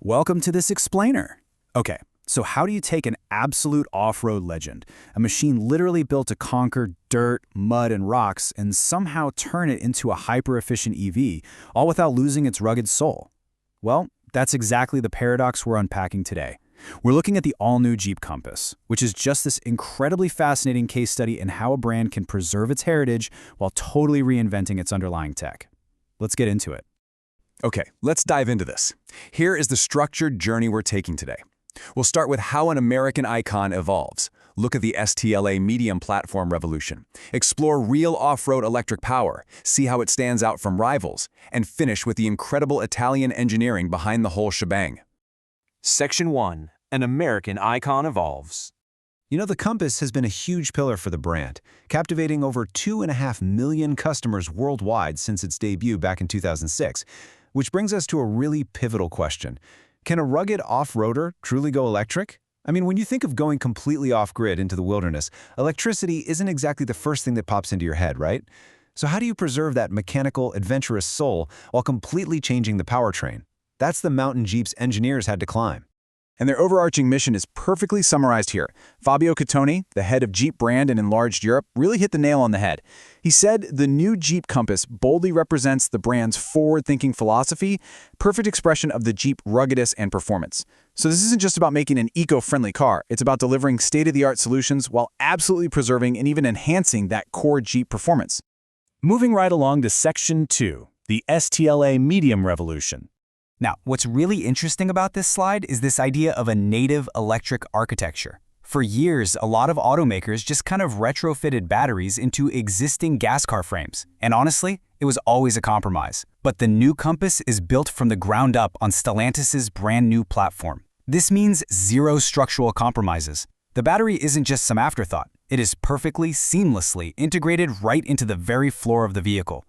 Welcome to this explainer. Okay, so how do you take an absolute off-road legend, a machine literally built to conquer dirt, mud, and rocks, and somehow turn it into a hyper-efficient EV, all without losing its rugged soul? Well, that's exactly the paradox we're unpacking today. We're looking at the all-new Jeep Compass, which is just this incredibly fascinating case study in how a brand can preserve its heritage while totally reinventing its underlying tech. Let's get into it. Okay, let's dive into this. Here is the structured journey we're taking today. We'll start with how an American icon evolves. Look at the STLA Medium platform revolution. Explore real off-road electric power, see how it stands out from rivals, and finish with the incredible Italian engineering behind the whole shebang. Section 1. An American icon evolves. You know, the Compass has been a huge pillar for the brand, captivating over 2.5 million customers worldwide since its debut back in 2006. Which brings us to a really pivotal question. Can a rugged off-roader truly go electric? I mean, when you think of going completely off-grid into the wilderness, electricity isn't exactly the first thing that pops into your head, right? So how do you preserve that mechanical, adventurous soul while completely changing the powertrain? That's the mountain Jeep's engineers had to climb. And their overarching mission is perfectly summarized here. Fabio Catoni, the head of Jeep brand in enlarged Europe, really hit the nail on the head. He said the new Jeep Compass boldly represents the brand's forward-thinking philosophy, perfect expression of the Jeep ruggedness and performance. So this isn't just about making an eco-friendly car, it's about delivering state-of-the-art solutions while absolutely preserving and even enhancing that core Jeep performance. Moving right along to Section 2, the STLA Medium revolution. Now, what's really interesting about this slide is this idea of a native electric architecture. For years, a lot of automakers just kind of retrofitted batteries into existing gas car frames. And honestly, it was always a compromise. But the new Compass is built from the ground up on Stellantis's brand new platform. This means zero structural compromises. The battery isn't just some afterthought. It is perfectly, seamlessly integrated right into the very floor of the vehicle.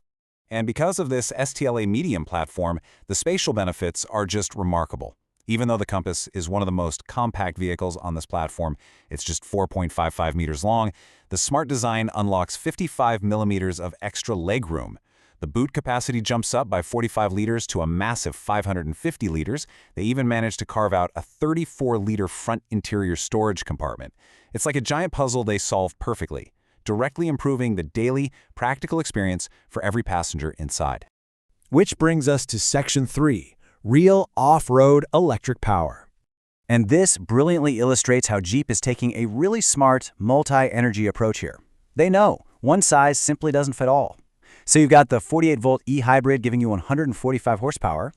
And because of this STLA Medium platform, the spatial benefits are just remarkable. Even though the Compass is one of the most compact vehicles on this platform, it's just 4.55 meters long, the smart design unlocks 55 millimeters of extra legroom. The boot capacity jumps up by 45 liters to a massive 550 liters. They even managed to carve out a 34-liter front interior storage compartment. It's like a giant puzzle they solve perfectly, directly improving the daily, practical experience for every passenger inside. Which brings us to Section 3, real off-road electric power. And this brilliantly illustrates how Jeep is taking a really smart, multi-energy approach here. They know one size simply doesn't fit all. So you've got the 48-volt e-hybrid giving you 145 horsepower.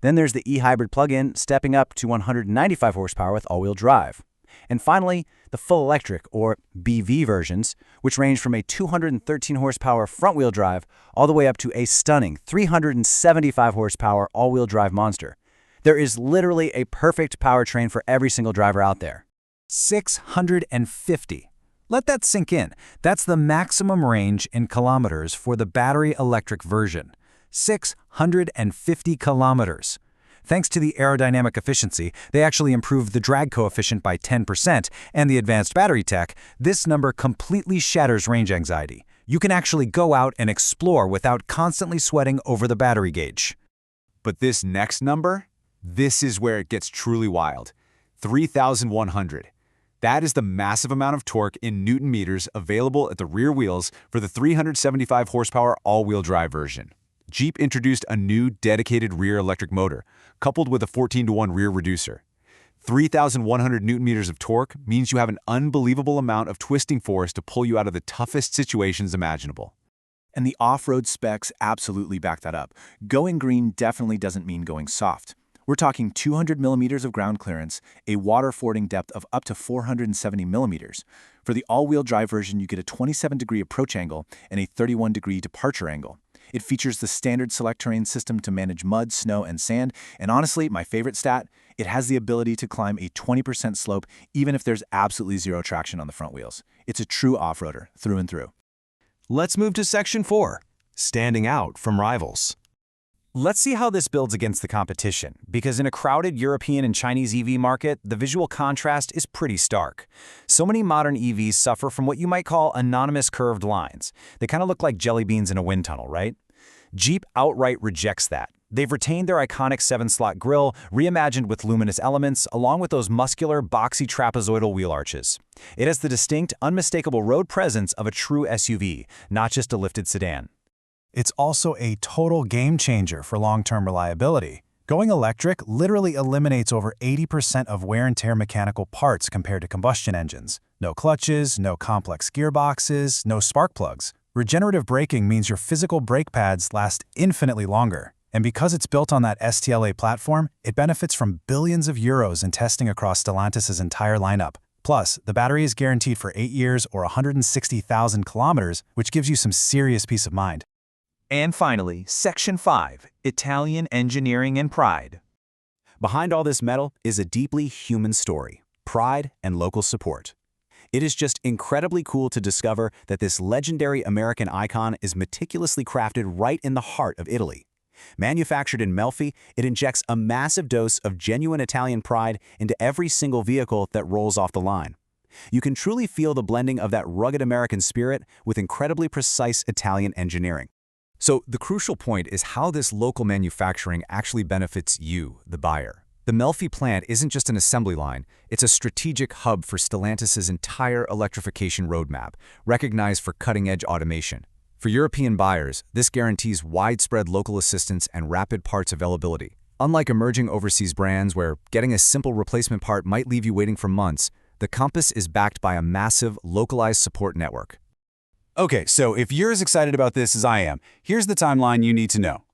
Then there's the e-hybrid plug-in stepping up to 195 horsepower with all-wheel drive. And finally, the full electric, or BV versions, which range from a 213 horsepower front-wheel drive all the way up to a stunning 375 horsepower all-wheel drive monster. There is literally a perfect powertrain for every single driver out there. 650. Let that sink in. That's the maximum range in kilometers for the battery electric version. 650 kilometers. Thanks to the aerodynamic efficiency, they actually improved the drag coefficient by 10%, and the advanced battery tech, this number completely shatters range anxiety. You can actually go out and explore without constantly sweating over the battery gauge. But this next number, this is where it gets truly wild. 3,100. That is the massive amount of torque in Newton meters available at the rear wheels for the 375 horsepower all-wheel drive version. Jeep introduced a new dedicated rear electric motor, coupled with a 14-to-1 rear reducer. 3,100 newton meters of torque means you have an unbelievable amount of twisting force to pull you out of the toughest situations imaginable. And the off-road specs absolutely back that up. Going green definitely doesn't mean going soft. We're talking 200 millimeters of ground clearance, a water-fording depth of up to 470 millimeters. For the all-wheel drive version, you get a 27-degree approach angle and a 31-degree departure angle. It features the standard select terrain system to manage mud, snow, and sand, and honestly, my favorite stat, it has the ability to climb a 20% slope even if there's absolutely zero traction on the front wheels. It's a true off-roader, through and through. Let's move to Section 4, standing out from rivals. Let's see how this builds against the competition, because in a crowded European and Chinese EV market, the visual contrast is pretty stark. So many modern EVs suffer from what you might call anonymous curved lines. They kind of look like jelly beans in a wind tunnel, right? Jeep outright rejects that. They've retained their iconic 7-slot grille, reimagined with luminous elements, along with those muscular, boxy trapezoidal wheel arches. It has the distinct, unmistakable road presence of a true SUV, not just a lifted sedan. It's also a total game changer for long-term reliability. Going electric literally eliminates over 80% of wear and tear mechanical parts compared to combustion engines. No clutches, no complex gearboxes, no spark plugs. Regenerative braking means your physical brake pads last infinitely longer. And because it's built on that STLA platform, it benefits from billions of euros in testing across Stellantis' entire lineup. Plus, the battery is guaranteed for 8 years or 160,000 kilometers, which gives you some serious peace of mind. And finally, Section 5, Italian Engineering and Pride. Behind all this metal is a deeply human story, pride and local support. It is just incredibly cool to discover that this legendary American icon is meticulously crafted right in the heart of Italy. Manufactured in Melfi, it injects a massive dose of genuine Italian pride into every single vehicle that rolls off the line. You can truly feel the blending of that rugged American spirit with incredibly precise Italian engineering. So the crucial point is how this local manufacturing actually benefits you, the buyer. The Melfi plant isn't just an assembly line, it's a strategic hub for Stellantis' entire electrification roadmap, recognized for cutting-edge automation. For European buyers, this guarantees widespread local assistance and rapid parts availability. Unlike emerging overseas brands where getting a simple replacement part might leave you waiting for months, the Compass is backed by a massive, localized support network. Okay, so if you're as excited about this as I am, here's the timeline you need to know.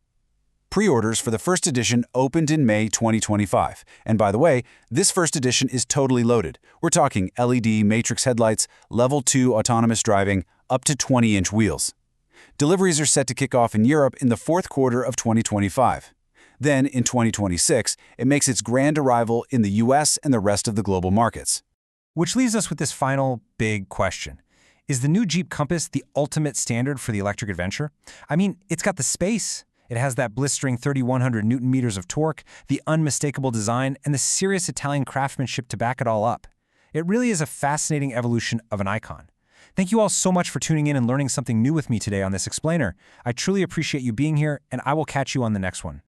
Pre-orders for the first edition opened in May 2025. And by the way, this first edition is totally loaded. We're talking LED matrix headlights, level 2 autonomous driving, up to 20-inch wheels. Deliveries are set to kick off in Europe in the fourth quarter of 2025. Then, in 2026, it makes its grand arrival in the US and the rest of the global markets. Which leaves us with this final big question. Is the new Jeep Compass the ultimate standard for the electric adventure? I mean, it's got the space. It has that blistering 3,100 Newton meters of torque, the unmistakable design, and the serious Italian craftsmanship to back it all up. It really is a fascinating evolution of an icon. Thank you all so much for tuning in and learning something new with me today on this explainer. I truly appreciate you being here, and I will catch you on the next one.